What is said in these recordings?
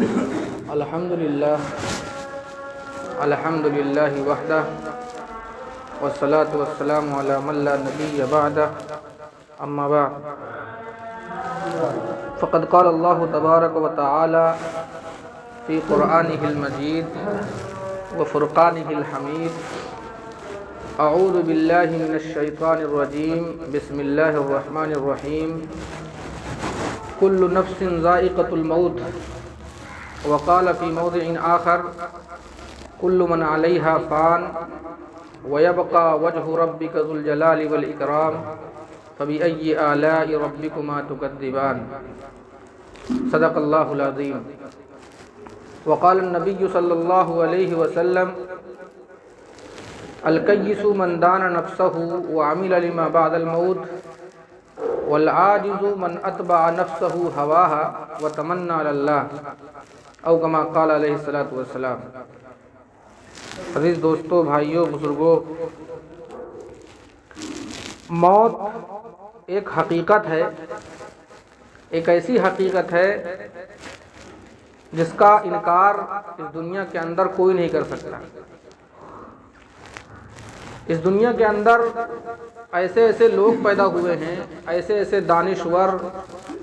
الحمدللہ وحدہ والصلاة والسلام علی من لا نبی بعدہ اما بعد فقد قال اللہ تبارک و تعالی فی قرآنہ المجید وفرقانہ الحمید اعوذ باللہ من الشیطان الرجیم بسم اللہ الرحمن الرحیم کل نفس ذائقۃ الموت وقال فی موضع آخر کل من علیہا فان ویبقى وجہ ربک ذو الجلال والإکرام فبأي آلاء ربكما تكذبان صدق اللہ العظیم وقال النبی صلی اللہ علیہ وسلم الکیس من دان نفسه وعمل لما بعد الموت والعاجز من اتبع نفسه هواها وتمنى على الله او کما قال علیہ الصلوۃ والسلام۔ عزیز دوستو، بھائیوں، بزرگوں، موت ایک حقیقت ہے، ایک ایسی حقیقت ہے جس کا انکار اس دنیا کے اندر کوئی نہیں کر سکتا۔ اس دنیا کے اندر ایسے ایسے لوگ پیدا ہوئے ہیں، ایسے ایسے دانشور،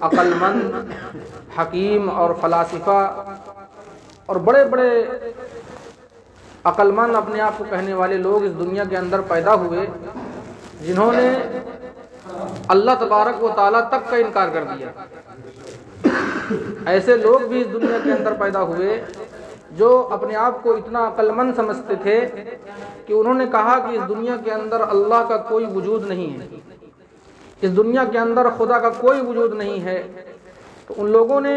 عقل مند، حکیم اور فلاسفہ اور بڑے بڑے عقل مند اپنے آپ کو کہنے والے لوگ اس دنیا کے اندر پیدا ہوئے جنہوں نے اللہ تبارک و تعالیٰ تک کا انکار کر دیا۔ ایسے لوگ بھی اس دنیا کے اندر پیدا ہوئے جو اپنے آپ کو اتنا عقل مند سمجھتے تھے کہ انہوں نے کہا کہ اس دنیا کے اندر اللہ کا کوئی وجود نہیں ہے، اس دنیا کے اندر خدا کا کوئی وجود نہیں ہے، تو ان لوگوں نے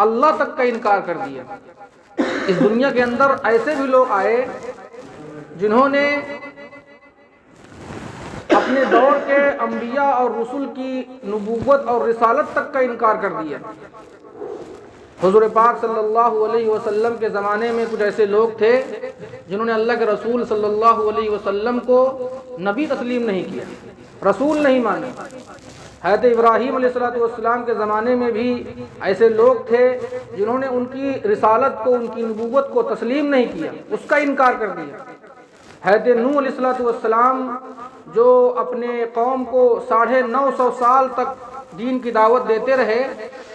اللہ تک کا انکار کر دیا۔ اس دنیا کے اندر ایسے بھی لوگ آئے جنہوں نے اپنے دور کے انبیاء اور رسول کی نبوت اور رسالت تک کا انکار کر دیا۔ حضور پاک صلی اللہ علیہ وسلم کے زمانے میں کچھ ایسے لوگ تھے جنہوں نے اللہ کے رسول صلی اللہ علیہ وسلم کو نبی تسلیم نہیں کیا، رسول نہیں مانا۔ حضرت ابراہیم علیہ السلام کے زمانے میں بھی ایسے لوگ تھے جنہوں نے ان کی رسالت کو، ان کی نبوت کو تسلیم نہیں کیا، اس کا انکار کر دیا۔ حضرت نوح علیہ السلام جو اپنے قوم کو 950 سال تک دین کی دعوت دیتے رہے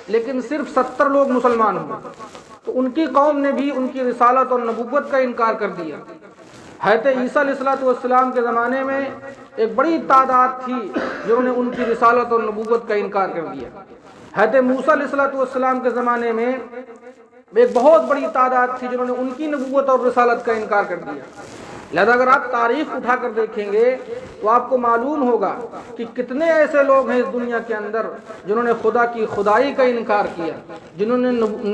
لیکن صرف 70 لوگ مسلمان ہوئے، تو ان کی قوم نے بھی ان کی رسالت اور نبوت کا انکار کر دیا۔ حضرت عیسیٰ علیہ السلام کے زمانے میں ایک بڑی تعداد تھی جنہوں نے ان کی رسالت اور نبوت کا انکار کر دیا۔ حضرت موسیٰ علیہ السلام کے زمانے میں ایک بہت بڑی تعداد تھی جنہوں نے ان کی نبوت اور رسالت کا انکار کر دیا۔ لہذا اگر آپ تاریخ اٹھا کر دیکھیں گے تو آپ کو معلوم ہوگا کہ کتنے ایسے لوگ ہیں اس دنیا کے اندر جنہوں نے خدا کی خدائی کا انکار کیا، جنہوں نے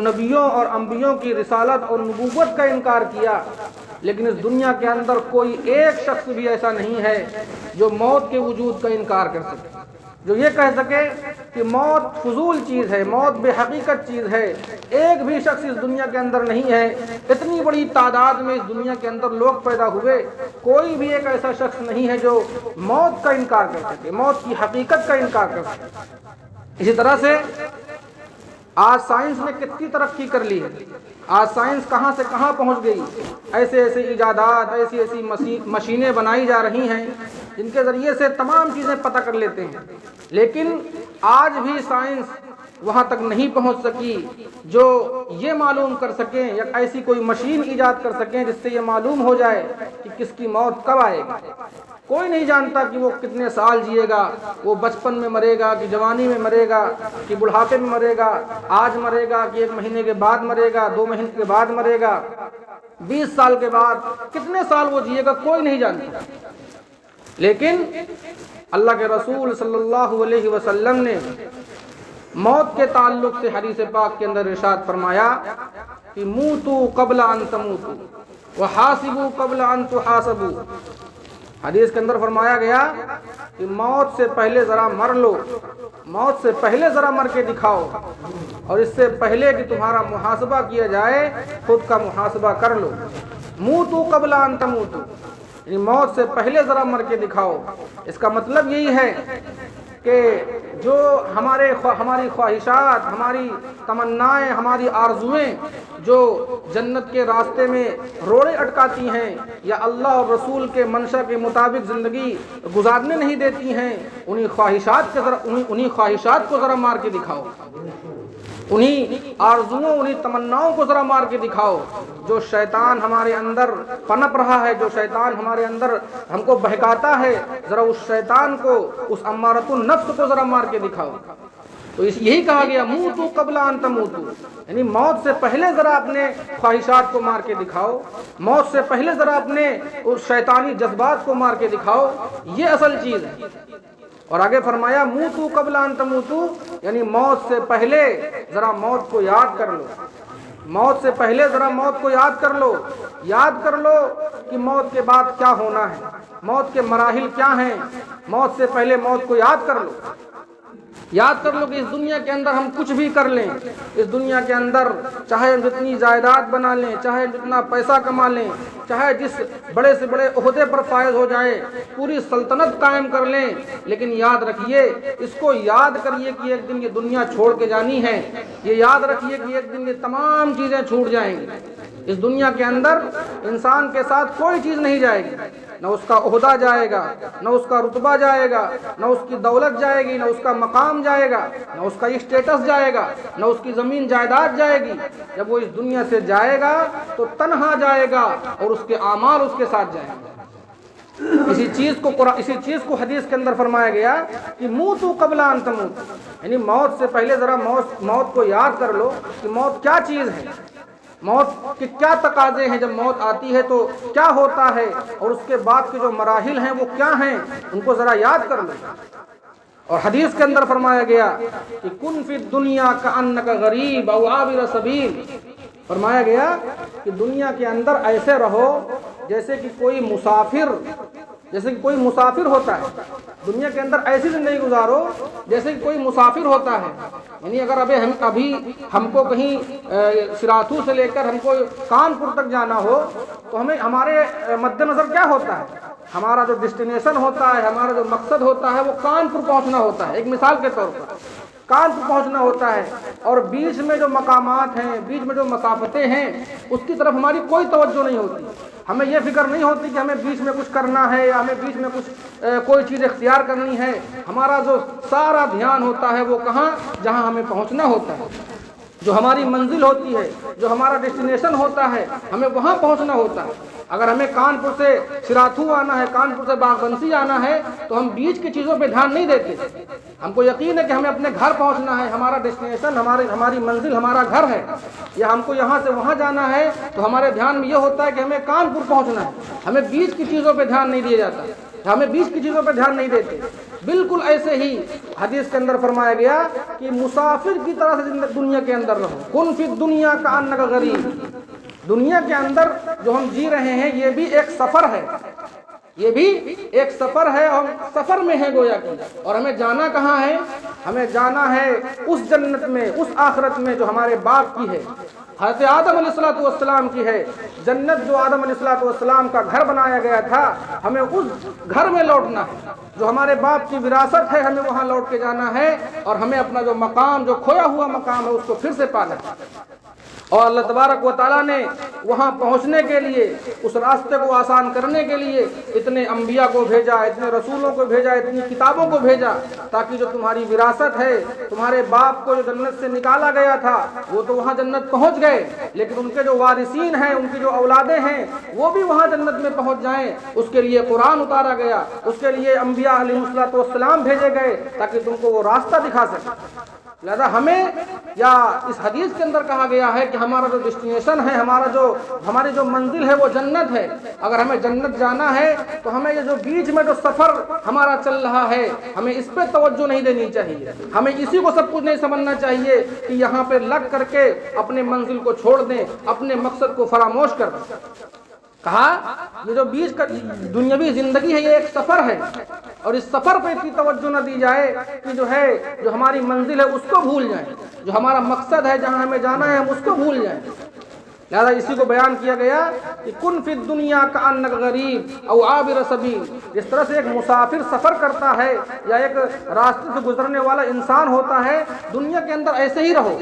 نبیوں اور انبیوں کی رسالت اور نبوت کا انکار کیا، لیکن اس دنیا کے اندر کوئی ایک شخص بھی ایسا نہیں ہے جو موت کے وجود کا انکار کر سکے، جو یہ کہہ سکے کہ موت فضول چیز ہے، موت بے حقیقت چیز ہے۔ ایک بھی شخص اس دنیا کے اندر نہیں ہے۔ اتنی بڑی تعداد میں اس دنیا کے اندر لوگ پیدا ہوئے، کوئی بھی ایک ایسا شخص نہیں ہے جو موت کا انکار کر سکے، موت کی حقیقت کا انکار کر سکے۔ اسی طرح سے آج سائنس نے کتنی ترقی کر لی ہے، آج سائنس کہاں سے کہاں پہنچ گئی، ایسے ایسے ایجادات، ایسی ایسی مشینیں بنائی جا رہی ہیں جن کے ذریعے سے تمام چیزیں پتہ کر لیتے ہیں، لیکن آج بھی سائنس وہاں تک نہیں پہنچ سکی جو یہ معلوم کر سکیں یا ایسی کوئی مشین ایجاد کر سکیں جس سے یہ معلوم ہو جائے کہ کس کی موت کب آئے گی۔ کوئی نہیں جانتا کہ وہ کتنے سال جیے گا، وہ بچپن میں مرے گا کہ جوانی میں مرے گا کہ بڑھاپے میں مرے گا، آج مرے گا کہ 1 مہینے کے بعد مرے گا، 2 مہینے کے بعد مرے گا، 20 سال کے بعد، کتنے سال وہ جیے گا کوئی نہیں جانتا۔ لیکن اللہ کے رسول صلی اللہ علیہ وسلم نے موت کے تعلق سے حدیث پاک کے اندر ارشاد فرمایا کہ موتوا قبل ان تموتوا وحاسبوا قبل ان تحاسبوا۔ حدیث کے اندر فرمایا گیا کہ موت سے پہلے ذرا مر لو، موت سے پہلے ذرا مر کے دکھاؤ، اور اس سے پہلے کہ تمہارا محاسبہ کیا جائے خود کا محاسبہ کر لو۔ موتوا قبل ان تموتوا، یعنی موت سے پہلے ذرا مر کے دکھاؤ۔ اس کا مطلب یہی ہے کہ جو ہماری خواہشات، ہماری تمنائیں، ہماری آرزوئیں جو جنت کے راستے میں روڑے اٹکاتی ہیں یا اللہ اور رسول کے منشا کے مطابق زندگی گزارنے نہیں دیتی ہیں، انہی خواہشات کو ذرا مار کے دکھاؤ، انہی آرزوؤں، انہی تمناؤں کو ذرا مار کے دکھاؤ جو شیطان ہمارے اندر پنپ رہا ہے، جو شیطان ہمارے اندر ہم کو بہکاتا ہے، ذرا اس شیطان کو، اس امارۃ النفس کو ذرا مار کے دکھاؤ۔ تو یہی کہا گیا موتوا قبل ان تموتوا، یعنی موت سے پہلے ذرا اپنے خواہشات کو مار کے دکھاؤ، موت سے پہلے ذرا اپنے اس شیطانی جذبات کو مار کے دکھاؤ، یہ اصل چیز ہے۔ اور آگے فرمایا موتوا قبل ان تموتوا، یعنی موت سے پہلے ذرا موت کو یاد کر لو، موت سے پہلے ذرا موت کو یاد کر لو، یاد کر لو کہ موت کے بعد کیا ہونا ہے، موت کے مراحل کیا ہیں، موت سے پہلے موت کو یاد کر لو، یاد کر لو کہ اس دنیا کے اندر ہم کچھ بھی کر لیں، اس دنیا کے اندر چاہے ہم جتنی جائیداد بنا لیں، چاہے جتنا پیسہ کما لیں، چاہے جس بڑے سے بڑے عہدے پر فائز ہو جائیں، پوری سلطنت قائم کر لیں، لیکن یاد رکھیے، اس کو یاد کریے کہ ایک دن یہ دنیا چھوڑ کے جانی ہے، یہ یاد رکھیے کہ ایک دن یہ تمام چیزیں چھوٹ جائیں گی۔ اس دنیا کے اندر انسان کے ساتھ کوئی چیز نہیں جائے گی، نہ اس کا عہدہ جائے گا، نہ اس کا رتبہ جائے گا، نہ اس کی دولت جائے گی، نہ اس کا مقام جائے گا، نہ اس کا اسٹیٹس جائے گا، نہ اس کی زمین جائیداد جائے گی۔ جب وہ اس دنیا سے جائے گا تو تنہا جائے گا اور اس کے اعمال اس کے ساتھ جائیں گے۔ اسی چیز کو حدیث کے اندر فرمایا گیا کہ موتوا قبل ان تموتوا، یعنی موت سے پہلے ذرا موت کو یاد کر لو کہ موت کیا چیز ہے، موت کے کیا تقاضے ہیں، جب موت آتی ہے تو کیا ہوتا ہے، اور اس کے بعد کے جو مراحل ہیں وہ کیا ہیں، ان کو ذرا یاد کر لو۔ اور حدیث کے اندر فرمایا گیا کہ کن فی الدنیا کأنک غریب او عابر سبیل، فرمایا گیا کہ دنیا کے اندر ایسے رہو جیسے کہ کوئی مسافر ہوتا ہے، دنیا کے اندر ایسی زندگی گزارو جیسے کہ کوئی مسافر ہوتا ہے۔ یعنی اگر ابھی ہم کو کہیں سراتو سے لے کر ہم کو کانپور تک جانا ہو تو ہمارے مد نظر کیا ہوتا ہے، ہمارا جو ڈیسٹینیشن ہوتا ہے، ہمارا جو مقصد ہوتا ہے وہ کانپور پہنچنا ہوتا ہے، ایک مثال کے طور پر کانپور پہنچنا ہوتا ہے، اور بیچ میں جو مقامات ہیں، بیچ میں جو مسافتیں ہیں، اس کی طرف ہماری کوئی توجہ نہیں ہوتی، ہمیں یہ فکر نہیں ہوتی کہ ہمیں بیچ میں کچھ کرنا ہے یا ہمیں بیچ میں کوئی چیز اختیار کرنی ہے۔ ہمارا جو سارا دھیان ہوتا ہے وہ کہاں، جہاں ہمیں پہنچنا ہوتا ہے، جو ہماری منزل ہوتی ہے، جو ہمارا ڈیسٹینیشن ہوتا ہے، ہمیں وہاں پہنچنا ہوتا ہے۔ اگر ہمیں کانپور سے سراتھو آنا ہے، کانپور سے باغبنسی آنا ہے تو ہم بیچ کی چیزوں پہ دھیان نہیں دیتے، ہم کو یقین ہے کہ ہمیں اپنے گھر پہنچنا ہے، ہمارا ڈیسٹینیشن، ہماری منزل ہمارا گھر ہے، یا ہم کو یہاں سے وہاں جانا ہے تو ہمارے دھیان میں یہ ہوتا ہے کہ ہمیں کانپور پہنچنا ہے، ہمیں بیچ کی چیزوں پہ دھیان نہیں دیا جاتا، ہمیں بیچ کی چیزوں پہ دھیان نہیں دیتے۔ بالکل ایسے ہی حدیث کے اندر فرمایا گیا کہ مسافر کی طرح سے دنیا کے اندر رہو، کن فی الدنیا کأنک غریب، دنیا کے اندر جو ہم جی رہے ہیں یہ بھی ایک سفر ہے، یہ بھی ایک سفر ہے، اور سفر میں ہے گویا کہ، اور ہمیں جانا کہاں ہے، ہمیں جانا ہے اس جنت میں، اس آخرت میں جو ہمارے باپ کی ہے، حضرت آدم علیہ السلام کی ہے، جنت جو آدم علیہ السلام کا گھر بنایا گیا تھا، ہمیں اس گھر میں لوٹنا ہے، جو ہمارے باپ کی وراثت ہے، ہمیں وہاں لوٹ کے جانا ہے، اور ہمیں اپنا جو مقام، جو کھویا ہوا مقام ہے اس کو پھر سے پانا ہے۔ اور اللہ تبارک و تعالیٰ نے وہاں پہنچنے کے لیے، اس راستے کو آسان کرنے کے لیے اتنے انبیاء کو بھیجا، اتنے رسولوں کو بھیجا، اتنی کتابوں کو بھیجا، تاکہ جو تمہاری وراثت ہے، تمہارے باپ کو جو جنت سے نکالا گیا تھا وہ تو وہاں جنت پہنچ گئے، لیکن ان کے جو وارثین ہیں، ان کی جو اولادیں ہیں، وہ بھی وہاں جنت میں پہنچ جائیں۔ اس کے لیے قرآن اتارا گیا، اس کے لیے انبیاء علیہ السلام بھیجے گئے تاکہ تم کو وہ راستہ دکھا سکے۔ لہذا ہمیں، یا اس حدیث کے اندر کہا گیا ہے کہ ہمارا جو ڈیسٹینیشن ہے، ہماری جو منزل ہے وہ جنت ہے۔ اگر ہمیں جنت جانا ہے تو ہمیں یہ جو بیچ میں جو سفر ہمارا چل رہا ہے، ہمیں اس پہ توجہ نہیں دینی چاہیے، ہمیں اسی کو سب کچھ نہیں سمجھنا چاہیے کہ یہاں پہ لگ کر کے اپنے منزل کو چھوڑ دیں، اپنے مقصد کو فراموش کر دیں۔ کہا یہ جو بیچ کا دنیاوی زندگی ہے یہ ایک سفر ہے، اور اس سفر پہ اتنی توجہ نہ دی جائے کہ جو ہماری منزل ہے اس کو بھول جائیں، جو ہمارا مقصد ہے، جہاں ہمیں جانا ہے ہم اس کو بھول جائیں۔ لہذا اسی کو بیان کیا گیا کہ کن فی الدنیا کأنک غریب او عابر سبیل، جس طرح سے ایک مسافر سفر کرتا ہے یا ایک راستے سے گزرنے والا انسان ہوتا ہے، دنیا کے اندر ایسے ہی رہو۔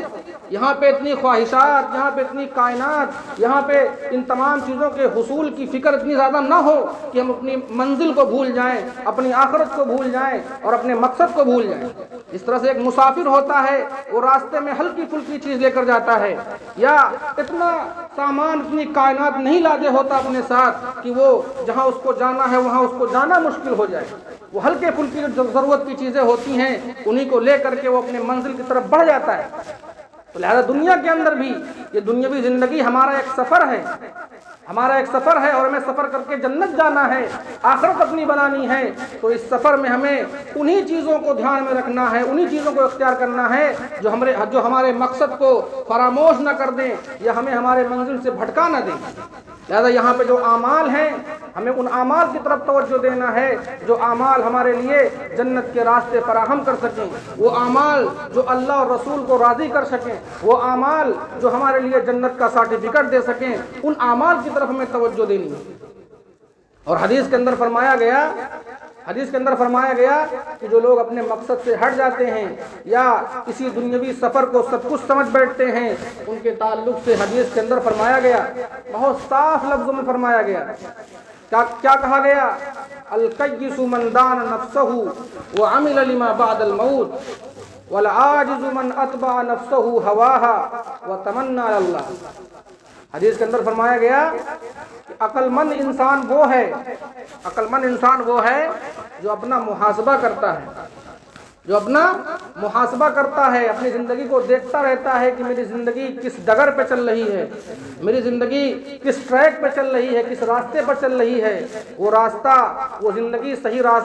یہاں پہ اتنی خواہشات، یہاں پہ اتنی کائنات، یہاں پہ ان تمام چیزوں کے حصول کی فکر اتنی زیادہ نہ ہو کہ ہم اپنی منزل کو بھول جائیں، اپنی آخرت کو بھول جائیں اور اپنے مقصد کو بھول جائیں۔ اس طرح سے ایک مسافر ہوتا ہے، وہ راستے میں ہلکی پھلکی چیز لے کر جاتا ہے، یا اتنا سامان، اتنی کائنات نہیں لادے ہوتا اپنے ساتھ کہ وہ جہاں اس کو جانا ہے وہاں اس کو جانا مشکل ہو جائے۔ وہ ہلکے پھلکی جو ضرورت کی چیزیں ہوتی ہیں انہیں کو لے کر کے وہ اپنے منزل کی طرف بڑھ جاتا ہے۔ تو لہذا دنیا کے اندر بھی یہ دنیاوی زندگی ہمارا ایک سفر ہے، ہمارا ایک سفر ہے، اور ہمیں سفر کر کے جنت جانا ہے، آخرت اپنی بنانی ہے۔ تو اس سفر میں ہمیں انہی چیزوں کو دھیان میں رکھنا ہے، انہی چیزوں کو اختیار کرنا ہے جو ہمارے مقصد کو فراموش نہ کر دیں یا ہمیں ہمارے منزل سے بھٹکا نہ دیں۔ لہذا یہاں پہ جو اعمال ہیں ہمیں ان اعمال کی طرف توجہ دینا ہے جو اعمال ہمارے لیے جنت کے راستے فراہم کر سکیں، وہ اعمال جو اللہ اور رسول کو راضی کر سکیں، وہ اعمال جو ہمارے لیے جنت کا سرٹیفکیٹ دے سکیں، ان اعمال کی طرف ہمیں توجہ دینی ہے۔ اور حدیث کے اندر فرمایا گیا کہ جو لوگ اپنے مقصد سے ہٹ جاتے ہیں یا کسی دنیاوی سفر کو سب کچھ سمجھ بیٹھتے ہیں، ان کے تعلق سے حدیث کے اندر فرمایا گیا، بہت صاف لفظوں میں فرمایا گیا، کیا کہا گیا؟ القیس من دان نفسہ وعمل لما بعد الموت والعاجز من اتبع نفسہ ہواها وتمنى علی اللہ۔ حدیث کے اندر فرمایا گیا کہ عقل مند انسان وہ ہے جو اپنا محاسبہ کرتا ہے، اپنی زندگی کو دیکھتا رہتا ہے کہ میری زندگی کس ڈگر پہ چل رہی ہے، میری زندگی کس ٹریک پہ چل رہی ہے، کس راستے پر چل رہی ہے، وہ راستہ، وہ زندگی صحیح رخ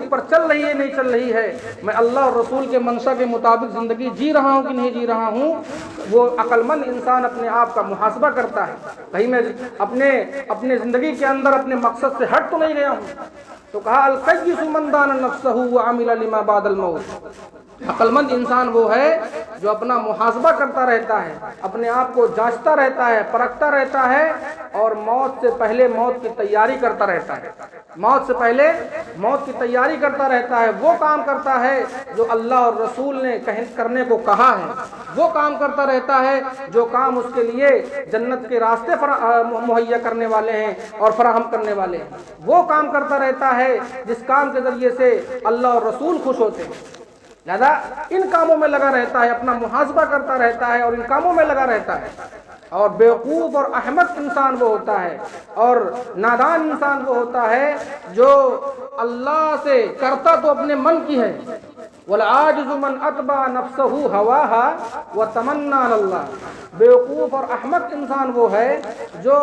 پر چل رہی ہے نہیں چل رہی ہے، میں اللہ اور رسول کے منشا کے مطابق زندگی جی رہا ہوں کہ نہیں جی رہا ہوں۔ وہ عقل مند انسان اپنے آپ کا محاسبہ کرتا ہے، کہیں میں اپنے زندگی کے اندر اپنے مقصد سے ہٹ تو نہیں گیا ہوں۔ تو کہا القیس من دان نفسہ وعمل لما بعد الموت، عقل مند انسان وہ ہے جو اپنا محاسبہ کرتا رہتا ہے، اپنے آپ کو جانچتا رہتا ہے، پرکھتا رہتا ہے، اور موت سے پہلے موت کی تیاری کرتا رہتا ہے، موت سے پہلے موت کی تیاری کرتا رہتا ہے، وہ کام کرتا ہے جو اللہ اور رسول نے کرنے کو کہا ہے، وہ کام کرتا رہتا ہے جو کام اس کے لیے جنت کے راستے مہیا کرنے والے ہیں اور فراہم کرنے والے ہیں، وہ کام کرتا رہتا ہے جس کام کے ذریعے سے اللہ اور رسول خوش ہوتے ہیں۔ لہذا ان کاموں میں لگا رہتا ہے، اپنا محاسبہ کرتا رہتا ہے اور ان کاموں میں لگا رہتا ہے۔ اور بیوقوف اور احمق انسان وہ ہوتا ہے اور نادان انسان وہ ہوتا ہے جو اللہ سے کرتا تو اپنے من کی ہے، والعاجز من اتبع نفسہ ہواها وتمنى علی اللہ۔ بیوقوف اور احمق انسان وہ ہے جو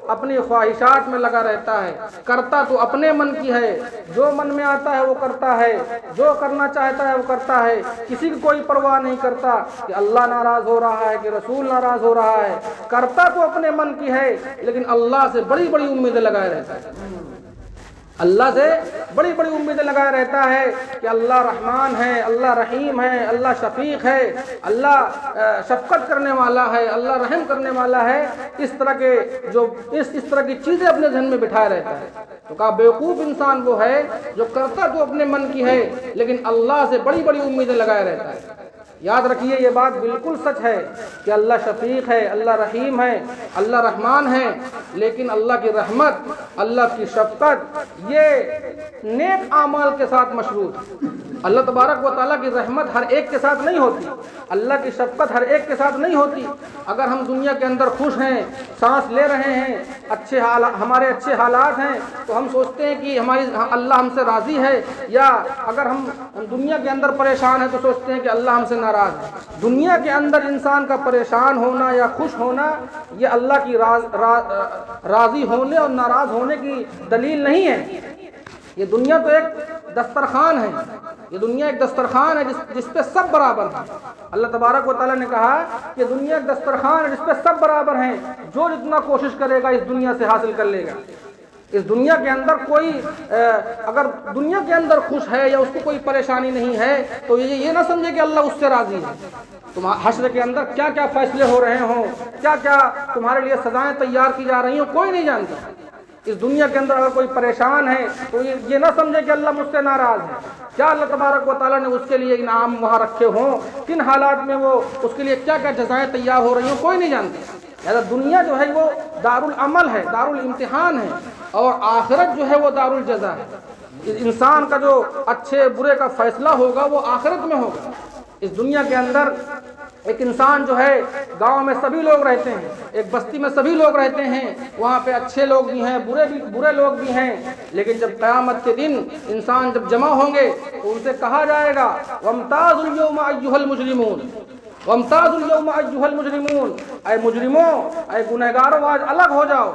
اپنی خواہشات میں لگا رہتا ہے، کرتا تو اپنے من کی ہے، جو من میں آتا ہے وہ کرتا ہے، جو کرنا چاہتا ہے وہ کرتا ہے، کسی کی کوئی پرواہ نہیں کرتا کہ اللہ ناراض ہو رہا ہے کہ رسول ناراض ہو رہا ہے، کرتا تو اپنے من کی ہے لیکن اللہ سے بڑی بڑی امیدیں لگائے رہتا ہے، اللہ سے بڑی بڑی امیدیں لگائے رہتا ہے کہ اللہ رحمان ہے، اللہ رحیم ہے، اللہ شفیق ہے، اللہ شفقت کرنے والا ہے، اللہ رحم کرنے والا ہے، اس طرح کی چیزیں اپنے ذہن میں بٹھائے رہتا ہے۔ تو کہا بیوقوف انسان وہ ہے جو کرتا تو اپنے من کی ہے لیکن اللہ سے بڑی بڑی امیدیں لگائے رہتا ہے۔ یاد رکھیے یہ بات بالکل سچ ہے کہ اللہ شفیق ہے، اللہ رحیم ہے، اللہ رحمان ہے، لیکن اللہ کی رحمت، اللہ کی شفقت یہ نیک اعمال کے ساتھ مشروط۔ اللہ تبارک و تعالیٰ کی رحمت ہر ایک کے ساتھ نہیں ہوتی، اللہ کی شفقت ہر ایک کے ساتھ نہیں ہوتی۔ اگر ہم دنیا کے اندر خوش ہیں، سانس لے رہے ہیں، ہمارے اچھے حالات ہیں تو ہم سوچتے ہیں کہ اللہ ہم سے راضی ہے، یا اگر ہم دنیا کے اندر پریشان ہیں تو سوچتے ہیں کہ اللہ ہم سے ناراض ہے۔ دنیا کے اندر انسان کا پریشان ہونا یا خوش ہونا یہ اللہ کی راضی ہونے اور ناراض ہونے کی دلیل نہیں ہے۔ یہ دنیا تو ایک دسترخوان ہے، یہ دنیا ایک دسترخوان ہے جس پہ سب برابر ہیں۔ اللہ تبارک و تعالیٰ نے کہا کہ دنیا ایک دسترخوان ہے جس پہ سب برابر ہیں، جو جتنا کوشش کرے گا اس دنیا سے حاصل کر لے گا، اس دنیا کے اندر کوئی اگر دنیا کے اندر خوش ہے یا اس کو کوئی پریشانی نہیں ہے تو یہ نہ سمجھے کہ اللہ اس سے راضی ہے۔ تم حشر کے اندر کیا کیا فیصلے ہو رہے ہوں، کیا کیا تمہارے لیے سزائیں تیار کی جا رہی ہوں، کوئی نہیں جانتا۔ اس دنیا کے اندر اگر کوئی پریشان ہے تو یہ نہ سمجھے کہ اللہ مجھ سے ناراض ہے۔ کیا اللہ تبارک و تعالیٰ نے اس کے لیے انعام وہاں رکھے ہوں، کن حالات میں وہ اس کے لیے کیا کیا جزائیں تیار ہو رہی ہوں، کوئی نہیں جانتا۔ لہٰذا دنیا جو ہے وہ دار العمل ہے، دار الامتحان ہے، اور آخرت جو ہے وہ دار الجزا ہے۔ انسان کا جو اچھے برے کا فیصلہ ہوگا وہ آخرت میں ہوگا۔ اس دنیا کے اندر ایک انسان جو ہے گاؤں میں سبھی لوگ رہتے ہیں، ایک بستی میں سبھی لوگ رہتے ہیں، وہاں پہ اچھے لوگ بھی ہیں، برے لوگ بھی ہیں، لیکن جب قیامت کے دن انسان جب جمع ہوں گے تو ان سے کہا جائے گا وَامْتَازُوا الْيَوْمَ أَيُّهَا الْمُجْرِمُونَ وَامْتَازُوا الْيَوْمَ أَيُّهَا الْمُجْرِمُونَ، اے مجرموں، اے گنہگاروں، آج الگ ہو جاؤ۔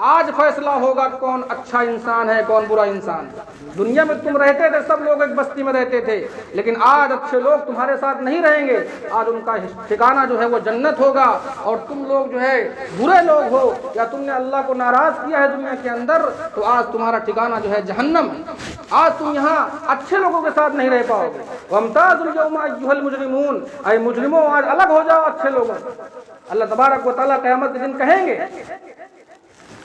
آج فیصلہ ہوگا کون اچھا انسان ہے کون برا انسان ہے۔ دنیا میں تم رہتے تھے، سب لوگ ایک بستی میں رہتے تھے، لیکن آج اچھے لوگ تمہارے ساتھ نہیں رہیں گے، آج ان کا ٹھکانہ جو ہے وہ جنت ہوگا، اور تم لوگ جو ہے برے لوگ ہو یا تم نے اللہ کو ناراض کیا ہے دنیا کے اندر، تو آج تمہارا ٹھکانہ جو ہے جہنم ہے۔ آج تم یہاں اچھے لوگوں کے ساتھ نہیں رہ پاؤ گے۔ وَامْتَازُوا الْيَوْمَ أَيُّهَا الْمُجْرِمُونَ، اے مجرموں آج الگ ہو جاؤ اچھے لوگوں سے۔ اللہ تبارک و تعالیٰ قیامت کے دن کہیں گے۔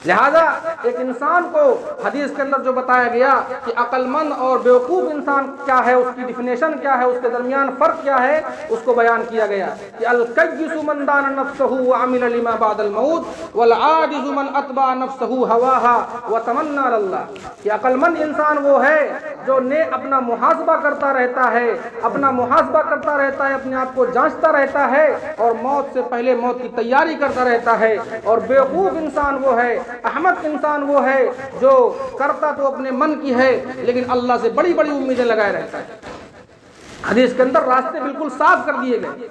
لہذا ایک انسان کو حدیث کے اندر جو بتایا گیا کہ عقل مند اور بیوقوف انسان کیا ہے، اس کی ڈیفینیشن کیا ہے، اس کے درمیان فرق کیا ہے، اس کو بیان کیا گیا کہ الکیس من دان نفسہ وعمل لما بعد الموت والعاجز من اتبع نفسہ ہواها وتمنى علی اللہ، کہ عقل مند انسان وہ ہے جو اپنا محاسبہ کرتا رہتا ہے، اپنا محاسبہ کرتا رہتا ہے، اپنے آپ کو جانچتا رہتا ہے، اور موت سے پہلے موت کی تیاری کرتا رہتا ہے۔ اور بیوقوف انسان وہ ہے، احمق انسان وہ ہے جو کرتا تو اپنے من کی ہے لیکن اللہ سے بڑی بڑی امیدیں لگائے رہتا ہے۔ حدیث کے اندر راستے بالکل صاف کر دیے گئے۔